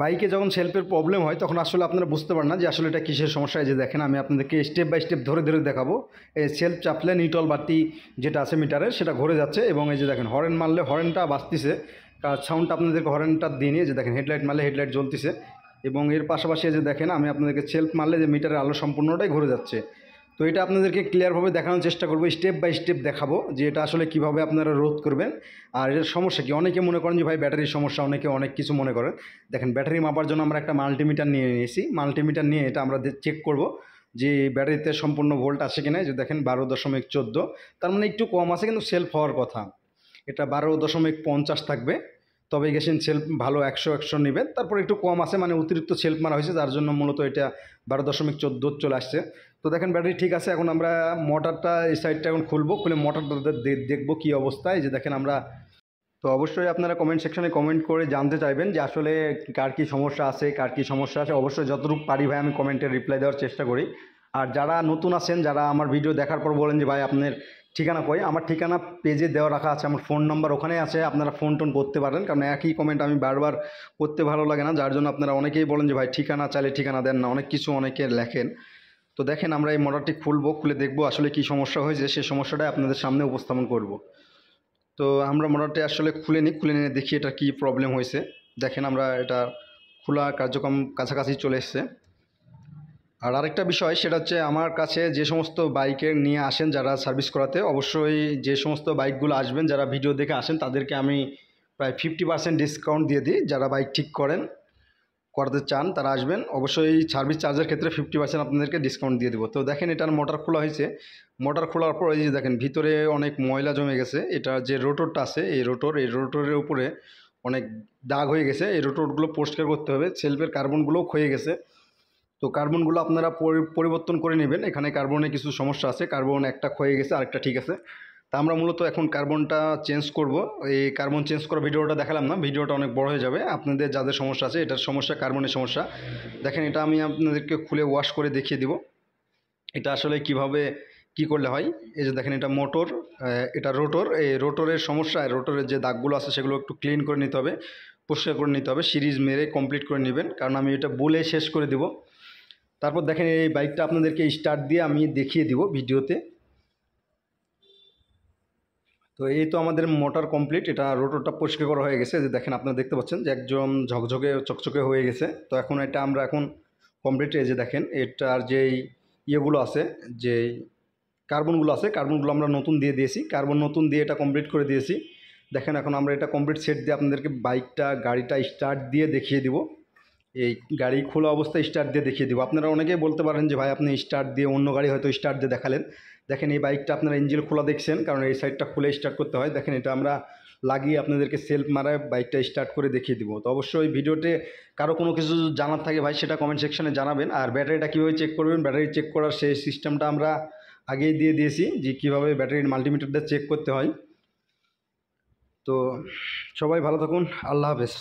বাইকে যখন সেলফের প্রবলেম হয় তখন আসলে আপনারা বুঝতে পারেন না যে আসলে এটা কিসের সমস্যা। এই যে দেখেন আমি আপনাদেরকে স্টেপ বাই স্টেপ ধরে ধরে দেখাবো। এই সেলফ চাপলে নিউট্রাল বাতি যেটা আছে মিটারের সেটা ঘুরে যাচ্ছে এবং এই যে দেখেন হর্ন মারলে হর্নটা বাজতেছে, সাউন্ডটা আপনাদেরকে হর্নটা দিয়ে নিয়ে যে দেখেন হেডলাইট মারলে হেডলাইট জ্বলতেছে এবং এর পাশাপাশি যে দেখেন আমি আপনাদেরকে সেলফ মারলে যে মিটারের আলো সম্পূর্ণটাই ঘুরে যাচ্ছে। তো এটা আপনাদেরকে ক্লিয়ারভাবে দেখানোর চেষ্টা করবো, স্টেপ বাই স্টেপ দেখাবো যে এটা আসলে কিভাবে আপনারা রোধ করবেন আর এর সমস্যা কি। অনেকে মনে করেন যে ভাই ব্যাটারির সমস্যা, অনেকে অনেক কিছু মনে করেন। দেখেন ব্যাটারি মাপার জন্য আমরা একটা মাল্টিমিটার নিয়ে নিয়েছি, মাল্টিমিটার নিয়ে এটা আমরা চেক করব যে ব্যাটারিতে সম্পূর্ণ ভোল্ট আসে কিনা। যে দেখেন 12.14, তার মানে একটু কম আছে কিন্তু সেলফ হওয়ার কথা। এটা 12.50 থাকবে, তবে গেছেন সেলফ ভালো 100 নেবেন। তারপর একটু কম আছে মানে অতিরিক্ত সেলফ মারা হয়েছে, যার জন্য মূলত এটা 12.14 চলে আসছে। তো দেখেন ব্যাটারি ঠিক আছে। এখন আমরা মোটরটা এই সাইডটা এখন খুলবো, খুলে মোটরটা দেখবো কী অবস্থায়। যে দেখেন আমরা, তো অবশ্যই আপনারা কমেন্ট সেকশনে কমেন্ট করে জানতে চাইবেন যে আসলে কার কী সমস্যা আছে, কার কী সমস্যা আছে। অবশ্যই যতটুকু পারি ভাই আমি কমেন্টে রিপ্লাই দেওয়ার চেষ্টা করি। আর যারা নতুন আছেন, যারা আমার ভিডিও দেখার পর বলেন যে ভাই আপনার ঠিকানা কই, আমার ঠিকানা পেজে দেওয়া রাখা আছে, আমার ফোন নাম্বার ওখানে আছে, আপনারা ফোন টোন করতে পারেন। কারণ একই কমেন্ট আমি বারবার করতে ভালো লাগে না, যার জন্য আপনারা অনেকেই বলেন যে ভাই ঠিকানা চাইলে ঠিকানা দেন না, অনেক কিছু অনেকে লেখেন। তো দেখেন আমরা এই মোটরটি খুলবো, খুলে দেখবো আসলে কী সমস্যা হয়েছে, সেই সমস্যাটাই আপনাদের সামনে উপস্থাপন করব। তো আমরা মোটরটি আসলে খুলে নিয়ে দেখি এটা কি প্রবলেম হয়েছে। দেখেন আমরা এটা খোলা কার্যক্রম কাছাকাছি চলে এসছে। আর আরেকটা বিষয় সেটা হচ্ছে, আমার কাছে যে সমস্ত বাইকের নিয়ে আসেন যারা সার্ভিস করাতে, অবশ্যই যে সমস্ত বাইকগুলো আসবেন যারা ভিডিও দেখে আসেন তাদেরকে আমি প্রায় 50% ডিসকাউন্ট দিয়ে দিই। যারা বাইক ঠিক করাতে চান তারা আসবেন, অবশ্যই সার্ভিস চার্জের ক্ষেত্রে 50% আপনাদেরকে ডিসকাউন্ট দিয়ে দেবো। তো দেখেন এটার মোটর খোলা হয়েছে, মোটর খোলার পর এই যে দেখেন ভিতরে অনেক ময়লা জমে গেছে। এটা যে রোটরটা আছে এই রোটরের উপরে অনেক দাগ হয়ে গেছে। এই রোটরগুলো পরিষ্কার করতে হবে। সেলফের কার্বনগুলোও ক্ষয়ে গেছে, তো কার্বনগুলো আপনারা পরিবর্তন করে নেবেন। এখানে কার্বনে কিছু সমস্যা আছে, কার্বন একটা ক্ষয়ে গেছে আরেকটা ঠিক আছে। তা আমরা মূলত এখন কার্বনটা চেঞ্জ করব। এই কার্বন চেঞ্জ করা ভিডিওটা দেখালাম না, ভিডিওটা অনেক বড় হয়ে যাবে। আপনাদের যাদের সমস্যা আছে, এটার সমস্যা কার্বনের সমস্যা, দেখেন এটা আমি আপনাদেরকে খুলে ওয়াশ করে দেখিয়ে দিব এটা আসলে কিভাবে কি করলে হয়। এই যে দেখেন এটা মোটর, এটা রোটর। এই রোটরের সমস্যা, রোটরের যে দাগগুলো আছে সেগুলো একটু ক্লিন করে নিতে হবে, পরিষ্কার করে নিতে হবে, সিরিজ মেরে কমপ্লিট করে নেবেন, কারণ আমি এটা বলে শেষ করে দেব। তারপর দেখেন এই বাইকটা আপনাদেরকে স্টার্ট দিয়ে আমি দেখিয়ে দিব ভিডিওতে। তো এই তো আমাদের মোটর কমপ্লিট, এটা রোটরটা পরিষ্কার করা হয়ে গেছে। যে দেখেন আপনারা দেখতে পাচ্ছেন যে একদম ঝকঝকে চকচকে হয়ে গেছে। তো এখন এটা আমরা এখন কমপ্লিট। এই যে দেখেন এটার যেই ইয়েগুলো আছে, যে কার্বনগুলো আছে, কার্বনগুলো আমরা নতুন দিয়ে দিয়েছি, কার্বন নতুন দিয়ে এটা কমপ্লিট করে দিয়েছি। দেখেন এখন আমরা এটা কমপ্লিট সেট দিয়ে আপনাদেরকে গাড়িটা স্টার্ট দিয়ে দেখিয়ে দিব। এই গাড়ি খোলা অবস্থায় স্টার্ট দিয়ে দেখিয়ে দিব। আপনারা অনেকেই বলতে পারেন যে ভাই আপনি স্টার্ট দিয়ে অন্য গাড়ি হয়তো স্টার্ট দিয়ে দেখালেন। দেখেন এই বাইকটা আপনারা ইঞ্জিন খোলা দেখছেন, কারণ এই সাইডটা খুলে স্টার্ট করতে হয়। দেখেন এটা আমরা লাগিয়ে আপনাদেরকে সেলফ মারায় বাইকটা স্টার্ট করে দেখিয়ে দিব। তো অবশ্যই ভিডিওতে কারো কোনো কিছু জানার থাকে ভাই সেটা কমেন্ট সেকশনে জানাবেন। আর ব্যাটারিটা কীভাবে চেক করবেন, ব্যাটারি চেক করার সেই সিস্টেমটা আমরা আগেই দিয়ে দিয়েছি যে কীভাবে ব্যাটারির মাল্টিমিটারটা চেক করতে হয়। তো সবাই ভালো থাকুন, আল্লাহ হাফেজ।